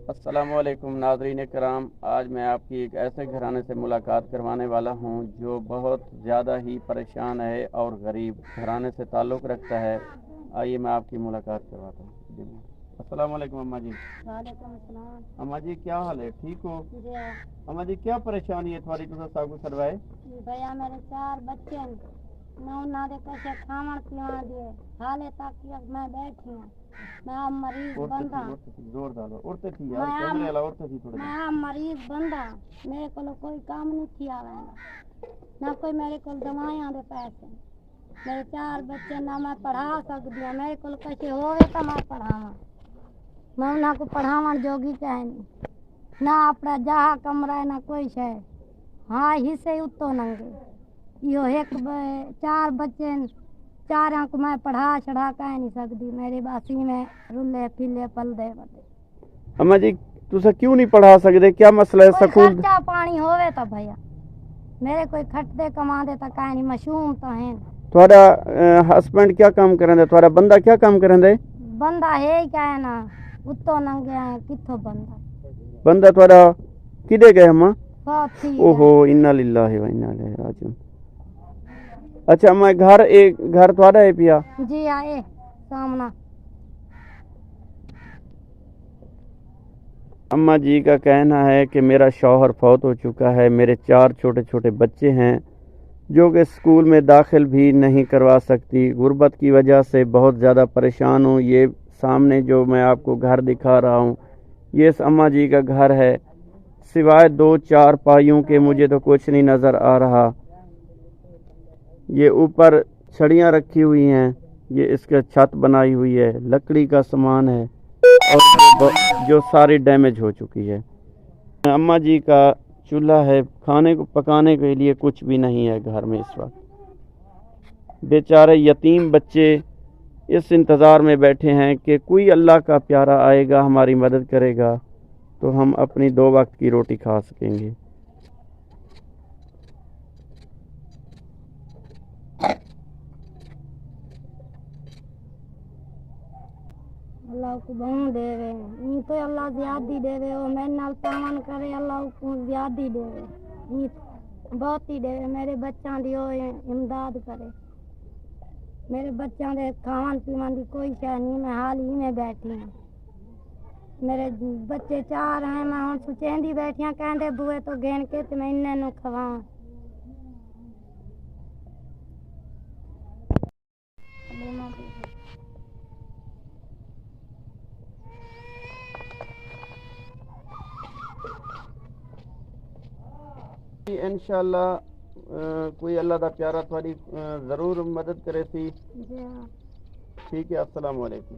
السلام علیکم ناظرین کرام، آج میں آپ کی ایک ایسے گھرانے سے ملاقات کروانے والا ہوں جو بہت زیادہ ہی پریشان ہے اور غریب گھرانے سے تعلق رکھتا ہے۔ آئیے میں آپ کی ملاقات کرواتا ہوں۔ جی السلام علیکم اماں جی۔ وعلیکم السلام۔ اماں جی کیا حال ہے؟ ٹھیک ہو؟ جی اماں جی کیا پریشانی ہے تھوڑی تو ساگو سروائے؟ بھیا میرے 4 بچے ہیں، میں انہاں دے کسے کھاون پیون دیے حالے تک میں بیٹھی ہوں۔ میں مریض بندہ، زور ڈالو اڑتے تھی یار، میں کیمرے والا اڑتے تھی تھوڑا۔ میں مریض بندہ، میرے کو کوئی کام نہیں کیا نہ کوئی میرے کو دوائیاں دے پیسے۔ میرے 4 بچے نہ میں پڑھا سکتی ہوں، میرے کو کسے ہوئے تو میں پڑھاواں، میں انہاں کو پڑھاون جوگی کہیں نہیں، نہ اپنا جہاں کمرہ نہ کوئی شے، ہاں حصے اتو ننگے۔ یہ 4 بچے، 4 کو میں پڑھا چڑھا کہہ نہیں سکتی، میرے باسی میں رلے پھلے پل دے بتے۔ اماں جی تسا کیوں نہیں پڑھا سکتے؟ کیا مسئلہ ہے؟ کوئی سکول خرچہ پانی ہوئے تو بھیا میرے کوئی کھٹتے کما دے تو کہیں نہیں، مشہور تو ہیں۔ تھوڑا ہسبینڈ کیا کام کریں دے؟ تھوڑا بندہ کیا کام کریں دے؟ بندہ ہے ہی کیا ہے نا، اتو ننگے ہیں، کتوں بندہ تھوڑا کدے گئے اماں؟ بہت ٹھیک اوہو انا للہ و انا الیہ راجعون۔ اچھا اماں گھر تھوڑا ہے پیا؟ جی آئے سامنا۔ اماں جی کا کہنا ہے کہ میرا شوہر فوت ہو چکا ہے، میرے 4 چھوٹے چھوٹے بچے ہیں جو کہ اسکول میں داخل بھی نہیں کروا سکتی، غربت کی وجہ سے بہت زیادہ پریشان ہوں۔ یہ سامنے جو میں آپ کو گھر دکھا رہا ہوں یہ اس اماں جی کا گھر ہے، سوائے 2-4 پائیوں کے مجھے تو کچھ نہیں نظر آ رہا۔ یہ اوپر چھڑیاں رکھی ہوئی ہیں، یہ اس کا چھت بنائی ہوئی ہے، لکڑی کا سامان ہے اور جو ساری ڈیمیج ہو چکی ہے۔ اماں جی کا چولہا ہے، کھانے کو پکانے کے لیے کچھ بھی نہیں ہے گھر میں اس وقت۔ بیچارے یتیم بچے اس انتظار میں بیٹھے ہیں کہ کوئی اللہ کا پیارا آئے گا ہماری مدد کرے گا تو ہم اپنی 2 وقت کی روٹی کھا سکیں گے۔ اللہ کو بہن دے رہے ہیں تو اللہ زیادی دے رہے ہو، میرے نال تعاون کرے اللہ کو زیادی دے رہے، بہت ہی دے رہے۔ میرے بچوں دی امداد کرے، میرے بچوں دے کھان پیون دی کوئی شے نہیں، میں حال ہی میں بیٹھی ہوں۔ میرے بچے 4 ہیں، میں ہوں سچیندی بیٹھی ہوں، کہندے بوئے تو گین کے تے میں انہیں نو کھواواں۔ انشاءاللہ کوئی اللہ دا پیارا تھوڑی ضرور مدد کرے سی۔ جی ہاں۔ ٹھیک ہے، السلام علیکم۔